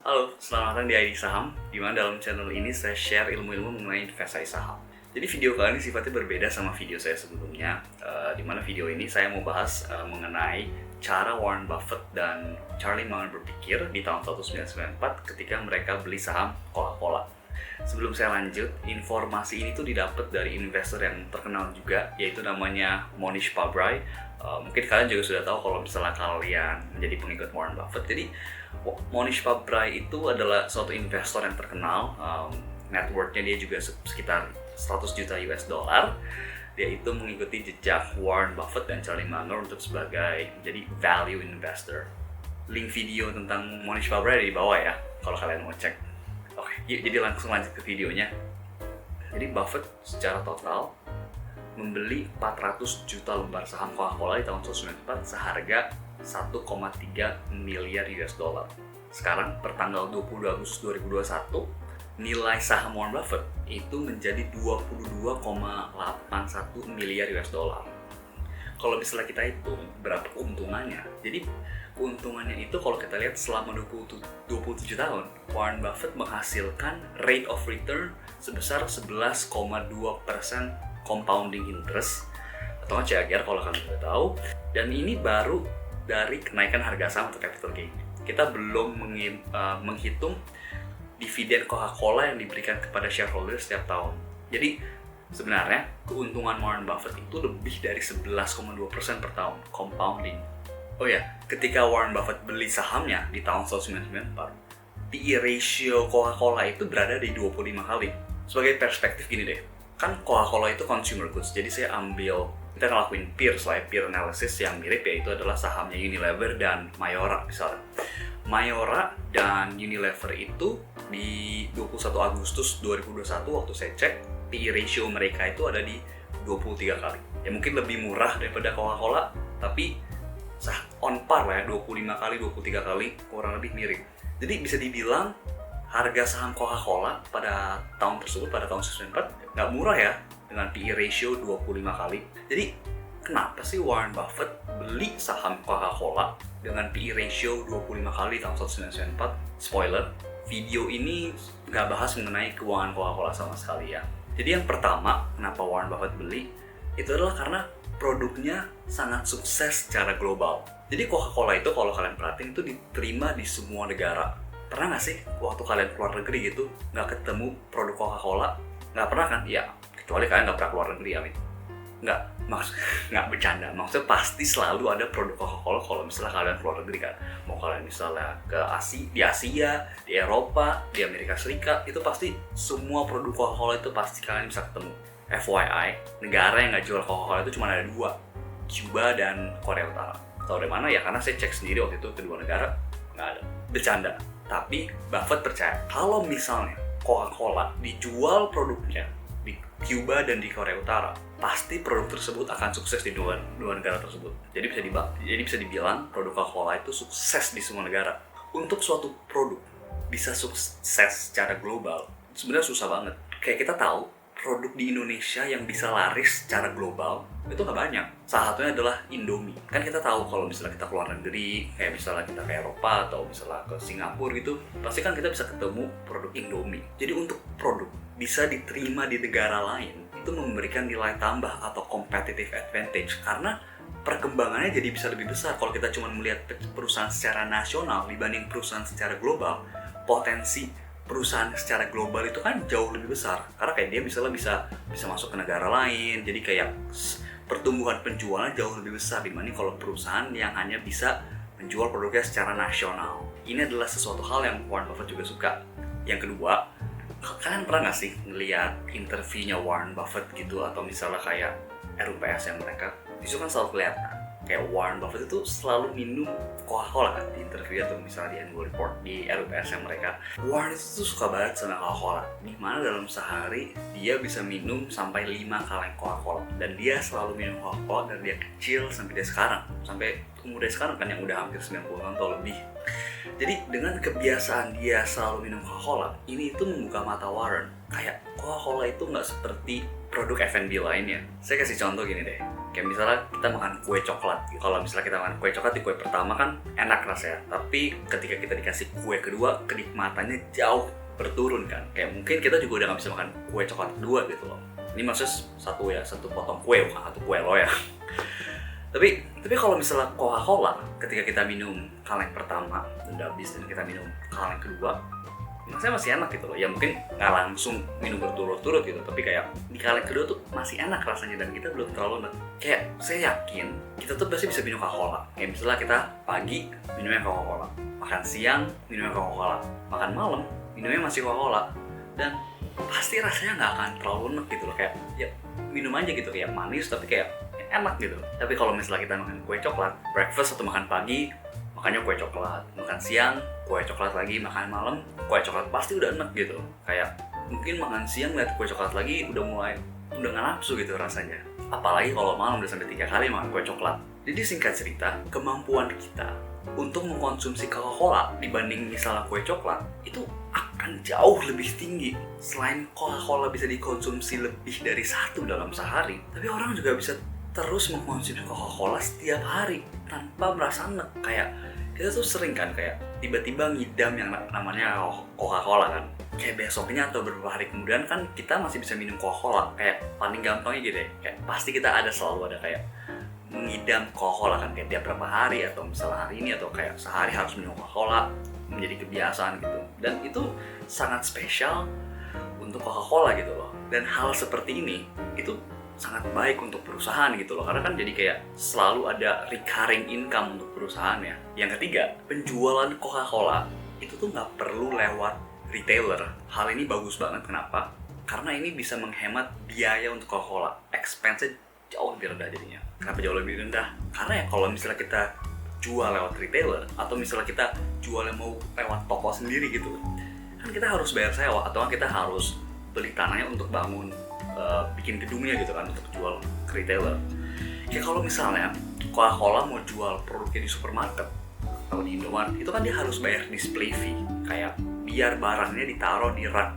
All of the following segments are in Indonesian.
Halo, selamat datang di ID Saham, di mana dalam channel ini saya share ilmu-ilmu mengenai investasi saham. Jadi video kali ini sifatnya berbeda sama video saya sebelumnya, di mana video ini saya mau bahas mengenai cara Warren Buffett dan Charlie Munger berpikir di tahun 1994 ketika mereka beli saham Coca-Cola. Sebelum saya lanjut, informasi ini tuh didapat dari investor yang terkenal juga, yaitu namanya Mohnish Pabrai. Mungkin kalian juga sudah tahu kalau misalnya kalian menjadi pengikut Warren Buffett. Jadi Mohnish Pabrai itu adalah suatu investor yang terkenal. Net worth-nya dia juga sekitar 100 juta US dollar. Dia itu mengikuti jejak Warren Buffett dan Charlie Munger untuk sebagai menjadi value investor. Link video tentang Mohnish Pabrai ada di bawah ya, kalau kalian mau cek. Oke, yuk jadi langsung lanjut ke videonya. Jadi Buffett secara total membeli 400 juta lembar saham Coca-Cola di tahun 1994 seharga 1,3 miliar US dollar. Sekarang per tanggal 20 Agustus 2021, nilai saham Warren Buffett itu menjadi 22,81 miliar US dollar. Kalau misalnya kita hitung berapa keuntungannya, jadi keuntungannya itu kalau kita lihat selama 27 tahun, Warren Buffett menghasilkan rate of return sebesar 11,2% compounding interest atau CAGR kalau kalian sudah tahu, dan ini baru dari kenaikan harga saham atau capital gain. Kita belum menghitung dividen Coca-Cola yang diberikan kepada shareholder setiap tahun. Jadi sebenarnya keuntungan Warren Buffett itu lebih dari 11,2% per tahun compounding. Oh ya, ketika Warren Buffett beli sahamnya di tahun 1994, PE ratio Coca-Cola itu berada di 25 kali. Sebagai perspektif gini deh, kan Coca-Cola itu consumer goods, jadi saya kita ngelakuin peer analysis yang mirip, yaitu adalah sahamnya Unilever dan Mayora misalnya. Mayora dan Unilever itu di 21 Agustus 2021 waktu saya cek, PE ratio mereka itu ada di 23 kali. Ya mungkin lebih murah daripada Coca-Cola, tapi on par lah ya, 25 kali, 23 kali, kurang lebih mirip. Jadi bisa dibilang harga saham Coca-Cola pada tahun tersebut, pada tahun 1994, nggak murah ya, dengan PE ratio 25 kali. Jadi kenapa sih Warren Buffett beli saham Coca-Cola dengan PE ratio 25 kali tahun 1994? Spoiler, video ini nggak bahas mengenai keuangan Coca-Cola sama sekali ya. Jadi yang pertama, kenapa Warren Buffett beli, itu adalah karena produknya sangat sukses secara global. Jadi Coca-Cola itu kalau kalian perhatiin itu diterima di semua negara. Pernah nggak sih waktu kalian keluar negeri gitu nggak ketemu produk Coca-Cola? Nggak pernah kan? Ya, kecuali kalian nggak pernah keluar negeri, amin. Nggak bercanda. Maksudnya pasti selalu ada produk Coca-Cola kalau misalnya kalian keluar negeri kan. Mau kalian misalnya ke di Asia, di Eropa, di Amerika Serikat, itu pasti semua produk Coca-Cola itu pasti kalian bisa ketemu. FYI, negara yang nggak jual Coca-Cola itu cuma ada dua, Cuba dan Korea Utara. Tahu dari mana ya? Karena saya cek sendiri waktu itu kedua negara nggak ada. Bercanda. Tapi Buffett percaya kalau misalnya Coca-Cola dijual produknya di Cuba dan di Korea Utara, pasti produk tersebut akan sukses di dua negara tersebut. Jadi bisa dibilang produk Coca-Cola itu sukses di semua negara. Untuk suatu produk bisa sukses secara global, sebenarnya susah banget. Kayak kita tahu, produk di Indonesia yang bisa laris secara global itu nggak banyak. Salah satunya adalah Indomie. Kan kita tahu kalau misalnya kita keluar negeri, kayak misalnya kita ke Eropa atau misalnya ke Singapura gitu, pasti kan kita bisa ketemu produk Indomie. Jadi untuk produk bisa diterima di negara lain, itu memberikan nilai tambah atau competitive advantage, karena perkembangannya jadi bisa lebih besar. Kalau kita cuma melihat perusahaan secara nasional dibanding perusahaan secara global, potensi perusahaan secara global itu kan jauh lebih besar, karena kayak dia misalnya bisa masuk ke negara lain, jadi kayak pertumbuhan penjualan jauh lebih besar dibanding kalau perusahaan yang hanya bisa menjual produknya secara nasional. Ini adalah sesuatu hal yang Warren Buffett juga suka. Yang kedua, kalian pernah nggak sih ngeliat interviewnya Warren Buffett gitu, atau misalnya kayak RUPS yang mereka itu kan selalu kelihatan kayak Warren Buffett itu selalu minum Coca-Cola kan di interview atau misalnya di annual report di RUPS yang mereka. Warren itu tuh suka banget sama Coca-Cola, dimana dalam sehari dia bisa minum sampai 5 kaleng Coca-Cola, dan dia selalu minum Coca-Cola dari dia kecil sampai dia sekarang, sampai umur dia sekarang kan yang udah hampir 90 tahun atau lebih. Jadi dengan kebiasaan dia selalu minum Coca-Cola, ini itu membuka mata Warren. Kayak Coca-Cola itu nggak seperti produk F&B lainnya. Saya kasih contoh gini deh, kayak misalnya kita makan kue coklat gitu. Kalau misalnya kita makan kue coklat di kue pertama kan enak rasanya, tapi ketika kita dikasih kue kedua, kenikmatannya jauh berturun kan. Kayak mungkin kita juga udah gak bisa makan kue coklat kedua gitu loh. Ini maksudnya satu potong kue, bukan satu kue lo ya. Tapi kalau misalnya Coca-Cola, ketika kita minum kaleng pertama udah habis dan kita minum kaleng kedua, rasanya masih enak gitu loh. Ya mungkin nggak langsung minum berturut-turut gitu, tapi kayak di kaleng kedua tuh masih enak rasanya dan kita belum terlalu enak. Kayak saya yakin kita tuh pasti bisa minum Coca-Cola. Kayak misalnya kita pagi minumnya Coca-Cola, makan siang minumnya Coca-Cola, makan malam minumnya masih Coca-Cola, dan pasti rasanya nggak akan terlalu enak gitu loh. Kayak ya minum aja gitu, kayak manis tapi kayak enak gitu. Tapi kalau misalnya kita makan kue coklat, breakfast atau makan pagi, makannya kue coklat, makan siang, kue coklat lagi, makan malam, kue coklat pasti udah enak gitu. Kayak mungkin makan siang lihat kue coklat lagi udah nggak nafsu gitu rasanya. Apalagi kalau malam udah sampai 3 kali makan kue coklat. Jadi singkat cerita, kemampuan kita untuk mengkonsumsi Coca-Cola dibanding misalnya kue coklat itu akan jauh lebih tinggi. Selain Coca-Cola bisa dikonsumsi lebih dari 1 dalam sehari, tapi orang juga bisa terus mengkonsumsi Coca-Cola setiap hari tanpa merasa enak. Kayak kita tuh sering kan kayak tiba-tiba ngidam yang namanya Coca-Cola kan. Kayak besoknya atau beberapa hari kemudian kan kita masih bisa minum Coca-Cola. Kayak paling gampangnya gitu deh, kayak pasti kita selalu ada kayak mengidam Coca-Cola kan, kayak tiap berapa hari atau misalnya hari ini atau kayak sehari harus minum Coca-Cola, menjadi kebiasaan gitu. Dan itu sangat spesial untuk Coca-Cola gitu loh. Dan hal seperti ini itu sangat baik untuk perusahaan gitu loh, karena kan jadi kayak selalu ada recurring income untuk perusahaannya. Yang ketiga, penjualan Coca-Cola itu tuh nggak perlu lewat retailer. Hal ini bagus banget, kenapa? Karena ini bisa menghemat biaya untuk Coca-Cola. Expense-nya jauh lebih rendah jadinya. Kenapa jauh lebih rendah? Karena ya kalau misalnya kita jual lewat retailer, atau misalnya kita jualnya mau lewat toko sendiri gitu, kan kita harus bayar sewa, atau kita harus beli tanahnya untuk bangun bikin gedungnya gitu kan, untuk jual ke retailer. Kayak kalau misalnya Coca-Cola mau jual produknya di supermarket atau di Indomaret, itu kan dia harus bayar display fee, kayak biar barangnya ditaruh di rak,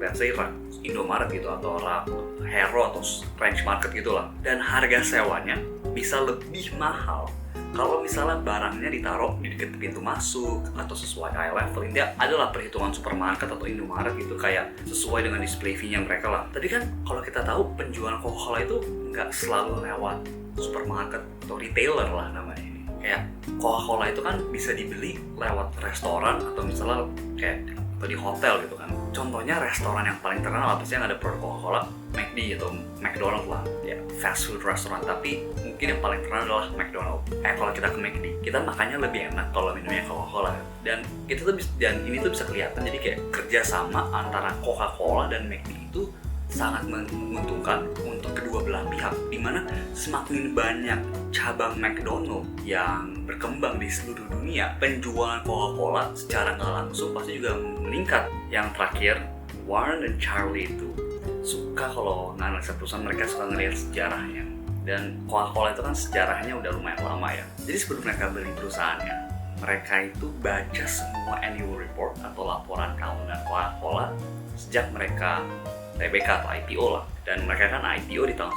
let's say rak Indomaret gitu, atau rak Hero atau Range Market gitulah. Dan harga sewanya bisa lebih mahal kalau misalnya barangnya ditaruh di dekat pintu masuk atau sesuai eye level. Intinya adalah perhitungan supermarket atau Indomaret gitu, kayak sesuai dengan display fee-nya mereka lah. Tapi kan kalau kita tahu penjualan Coca-Cola itu nggak selalu lewat supermarket atau retailer lah namanya ini. Kayak Coca-Cola itu kan bisa dibeli lewat restoran atau misalnya kayak atau di hotel gitu kan. Contohnya restoran yang paling terkenal apa sih yang ada produk Coca-Cola? McD atau McDonald lah, ya fast food restoran. Tapi mungkin yang paling terkenal adalah McDonald. Kalau kita ke McD, kita makannya lebih enak kalau minumnya Coca-Cola. Dan itu tuh ini tuh bisa kelihatan. Jadi kayak kerjasama antara Coca-Cola dan McD itu sangat menguntungkan untuk kedua belah pihak, dimana semakin banyak cabang McDonald yang berkembang di seluruh dunia, penjualan Coca-Cola secara nggak langsung pasti juga meningkat. Yang terakhir, Warren dan Charlie itu suka kalau nganalisa perusahaan, mereka suka ngelihat sejarahnya. Dan Coca-Cola itu kan sejarahnya udah lumayan lama ya. Jadi sebelum mereka beli perusahaannya, mereka itu baca semua annual report atau laporan tahunan Coca-Cola sejak mereka TBK atau IPO lah. Dan mereka kan IPO di tahun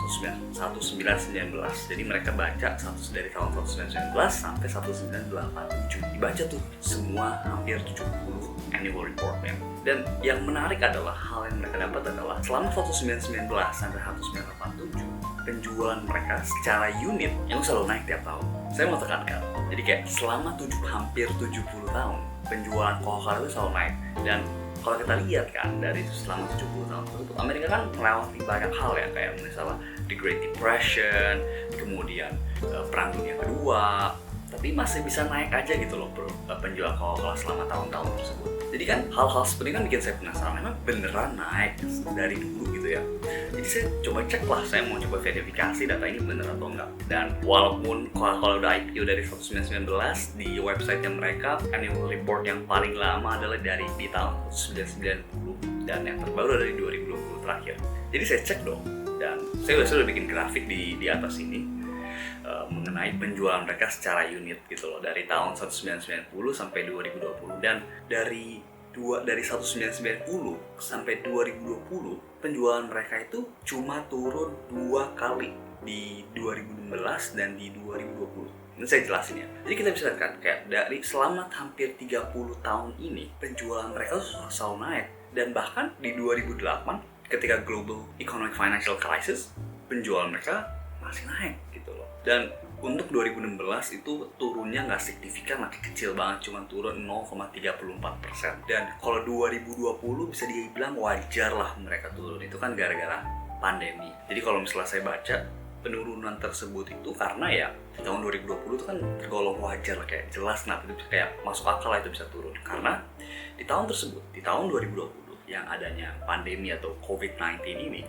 1919. Jadi mereka baca dari tahun 1919 sampai 1987. Dibaca tuh semua hampir 70 annual reportnya. Dan yang menarik adalah hal yang mereka dapat adalah selama 1919 sampai 1987 penjualan mereka secara unit itu selalu naik tiap tahun. Saya mau tekankan, jadi kayak selama hampir 70 tahun penjualan Coca-Cola itu selalu naik. Dan kalau kita lihat kan dari selama 70 tahun tersebut, Amerika kan melewati banyak hal ya, kayak misalnya The Great Depression, kemudian Perang Dunia Kedua, tapi masih bisa naik aja gitu loh penjualan Coca-Cola selama tahun-tahun tersebut. Jadi kan hal-hal seperti ini kan bikin saya penasaran, memang beneran naik dari dulu gitu ya. Jadi saya coba cek lah, saya mau coba verifikasi data ini bener atau enggak. Dan walaupun Coca-Cola udah IPO dari 1919, di website-nya mereka annual report yang paling lama adalah di tahun 1990, dan yang terbaru dari 2020 terakhir. Jadi saya cek dong, dan saya udah bikin grafik di atas ini mengenai penjualan mereka secara unit gitu loh, dari tahun 1990 sampai 2020. Dan dari dari 1990 sampai 2020 penjualan mereka itu cuma turun 2 kali di 2016 dan di 2020. Ini saya jelasin ya. Jadi kita bisa lihat kan, kayak dari selama hampir 30 tahun ini penjualan mereka tuh selalu naik. Dan bahkan di 2008 ketika global economic financial crisis, penjualan mereka masih naik gitu loh. Dan untuk 2016 itu turunnya nggak signifikan, lagi kecil banget, cuma turun 0,34%. Dan kalau 2020 bisa dibilang wajar lah mereka turun, itu kan gara-gara pandemi. Jadi kalau misalnya saya baca penurunan tersebut itu karena ya di tahun 2020 itu kan tergolong wajar lah, kayak jelas kenapa itu kayak masuk akal lah itu bisa turun. Karena di tahun tersebut, di tahun 2020 yang adanya pandemi atau COVID-19 ini,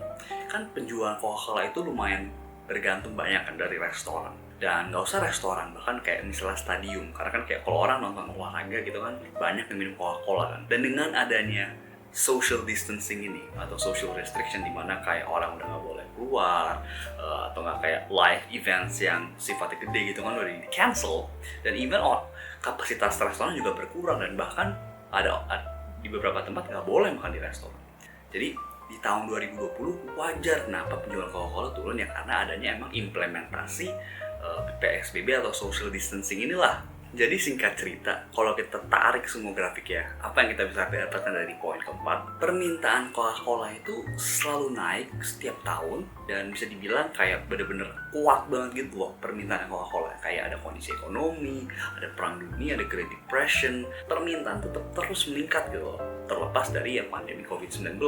kan penjualan Coca-Cola itu lumayan bergantung banyak kan dari restoran. Dan nggak usah restoran, bahkan kayak misalnya stadium. Karena kan kayak kalau orang nonton olahraga gitu kan, banyak yang minum Coca-Cola kan. Dan dengan adanya social distancing ini, atau social restriction, dimana kayak orang udah nggak boleh keluar, atau nggak kayak live events yang sifatnya gede gitu kan udah di cancel. Dan even kapasitas restoran juga berkurang, dan bahkan ada di beberapa tempat nggak boleh makan di restoran. Jadi di tahun 2020 wajar kenapa penjualan Coca-Cola turun, ya karena adanya emang implementasi PSBB atau social distancing inilah. Jadi singkat cerita, kalau kita tarik semua grafik ya, apa yang kita bisa dapatkan dari poin keempat, permintaan Coca-Cola itu selalu naik setiap tahun, dan bisa dibilang kayak bener-bener kuat banget gitu loh permintaan Coca-Cola. Kayak ada kondisi ekonomi, ada perang dunia, ada Great Depression, permintaan tetap terus meningkat gitu loh, terlepas dari yang pandemi COVID-19.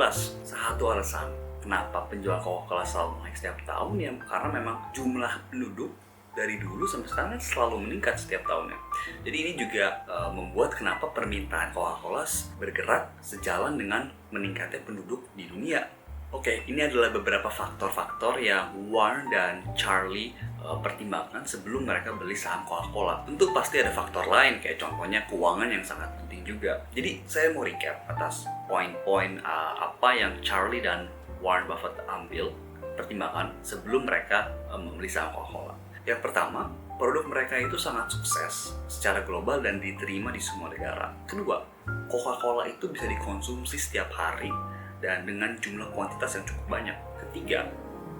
Satu alasan kenapa penjualan Coca-Cola selalu naik setiap tahun ya karena memang jumlah penduduk dari dulu sampai sekarang kan selalu meningkat setiap tahunnya. Jadi ini juga membuat kenapa permintaan Coca-Cola bergerak sejalan dengan meningkatnya penduduk di dunia. Oke, ini adalah beberapa faktor-faktor yang Warren dan Charlie pertimbangkan sebelum mereka beli saham Coca-Cola. Tentu pasti ada faktor lain, kayak contohnya keuangan yang sangat penting juga. Jadi saya mau recap atas poin-poin apa yang Charlie dan Warren Buffett ambil pertimbangan sebelum mereka membeli saham Coca-Cola. Yang pertama, produk mereka itu sangat sukses secara global dan diterima di semua negara. Kedua, Coca-Cola itu bisa dikonsumsi setiap hari dan dengan jumlah kuantitas yang cukup banyak. Ketiga,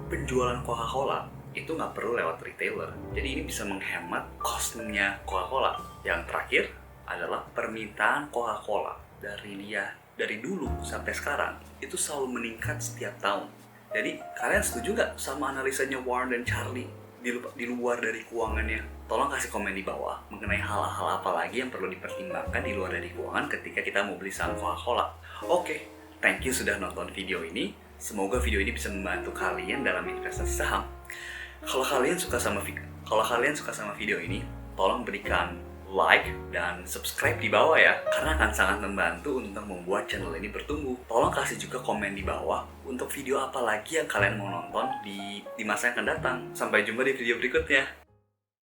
penjualan Coca-Cola itu nggak perlu lewat retailer. Jadi ini bisa menghemat costnya Coca-Cola. Yang terakhir adalah permintaan Coca-Cola dari dulu sampai sekarang itu selalu meningkat setiap tahun. Jadi kalian setuju nggak sama analisanya Warren dan Charlie? Di luar dari keuangannya, tolong kasih komen di bawah mengenai hal-hal apa lagi yang perlu dipertimbangkan di luar dari keuangan ketika kita mau beli saham Coca-Cola. Oke, thank you sudah nonton video ini. Semoga video ini bisa membantu kalian dalam investasi saham. Kalau kalian suka sama video ini, tolong berikan like dan subscribe di bawah ya, karena akan sangat membantu untuk membuat channel ini bertumbuh. Tolong kasih juga komen di bawah untuk video apa lagi yang kalian mau nonton di masa yang akan datang. Sampai jumpa di video berikutnya.